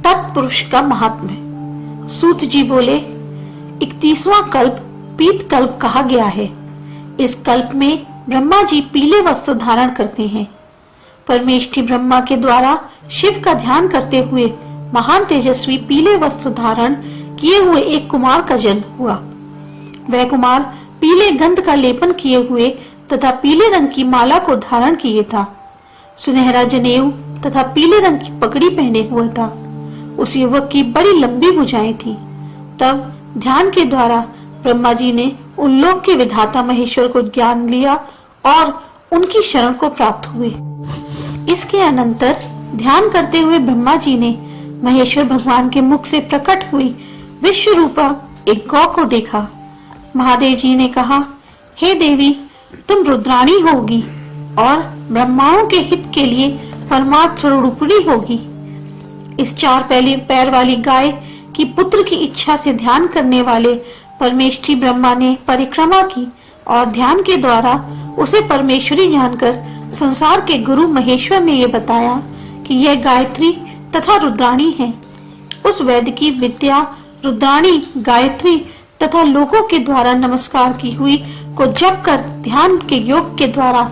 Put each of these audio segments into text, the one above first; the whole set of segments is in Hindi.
तत्पुरुष का महात्म्य। सूत जी बोले, 31वां कल्प पीत कल्प कहा गया है। इस कल्प में ब्रह्मा जी पीले वस्त्र धारण करते हैं। परमेष्ठी ब्रह्मा के द्वारा शिव का ध्यान करते हुए महान तेजस्वी पीले वस्त्र धारण किए हुए एक कुमार का जन्म हुआ। वह कुमार पीले गंध का लेपन किए हुए तथा पीले रंग की माला को धारण किए था। सुनहरा जनेऊ तथा पीले रंग की पगड़ी पहने हुआ था। उस युवक की बड़ी लंबी भुजाएं थी। तब ध्यान के द्वारा ब्रह्मा जी ने उन लोक के विधाता महेश्वर को ज्ञान लिया और उनकी शरण को प्राप्त हुए। इसके अनंतर ध्यान करते हुए ब्रह्मा जी ने महेश्वर भगवान के मुख से प्रकट हुई विश्व रूपा एक गौ को देखा। महादेव जी ने कहा, हे देवी, तुम रुद्राणी होगी और ब्रह्माओं के हित के लिए परमार्थ स्वरूपिणी होगी। इस 4 पैर वाली गाय की पुत्र की इच्छा से ध्यान करने वाले परमेष्ठी ब्रह्मा ने परिक्रमा की और ध्यान के द्वारा उसे परमेश्वरी जानकर संसार के गुरु महेश्वर ने यह बताया कि यह गायत्री तथा रुद्राणी है। उस वैद्य की विद्या रुद्राणी, गायत्री तथा लोगों के द्वारा नमस्कार की हुई को जप कर ध्यान के योग के द्वारा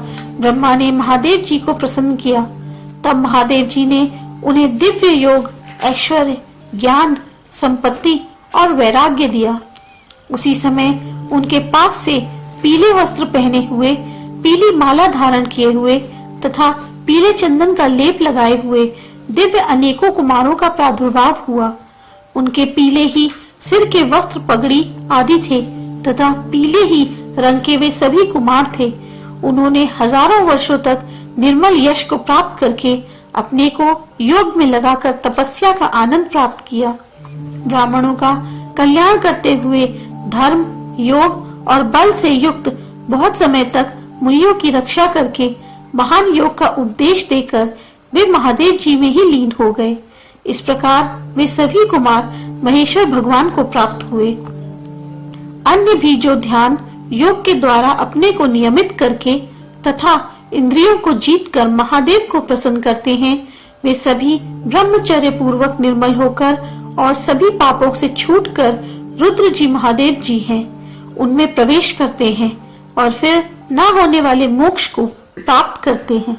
ब्रह्मा ने महादेव जी को प्रसन्न किया। तब महादेव जी ने उन्हें दिव्य योग, ऐश्वर्य, ज्ञान, संपत्ति और वैराग्य दिया। उसी समय उनके पास से पीले वस्त्र पहने हुए, पीली माला धारण किए हुए तथा पीले चंदन का लेप लगाए हुए दिव्य अनेकों कुमारों का प्रादुर्भाव हुआ। उनके पीले ही सिर के वस्त्र, पगड़ी आदि थे तथा पीले ही रंग के वे सभी कुमार थे। उन्होंने हजारों वर्षों तक निर्मल यश को प्राप्त करके अपने को योग में लगाकर तपस्या का आनंद प्राप्त किया। ब्राह्मणों का कल्याण करते हुए धर्म, योग और बल से युक्त बहुत समय तक मुनियों की रक्षा करके महान योग का उपदेश देकर वे महादेव जी में ही लीन हो गए। इस प्रकार वे सभी कुमार महेश्वर भगवान को प्राप्त हुए। अन्य भी जो ध्यान योग के द्वारा अपने को नियमित करके तथा इंद्रियों को जीतकर महादेव को प्रसन्न करते हैं, वे सभी ब्रह्मचर्य पूर्वक निर्मल होकर और सभी पापों से छूटकर रुद्र जी महादेव जी हैं, उनमें प्रवेश करते हैं और फिर न होने वाले मोक्ष को प्राप्त करते हैं।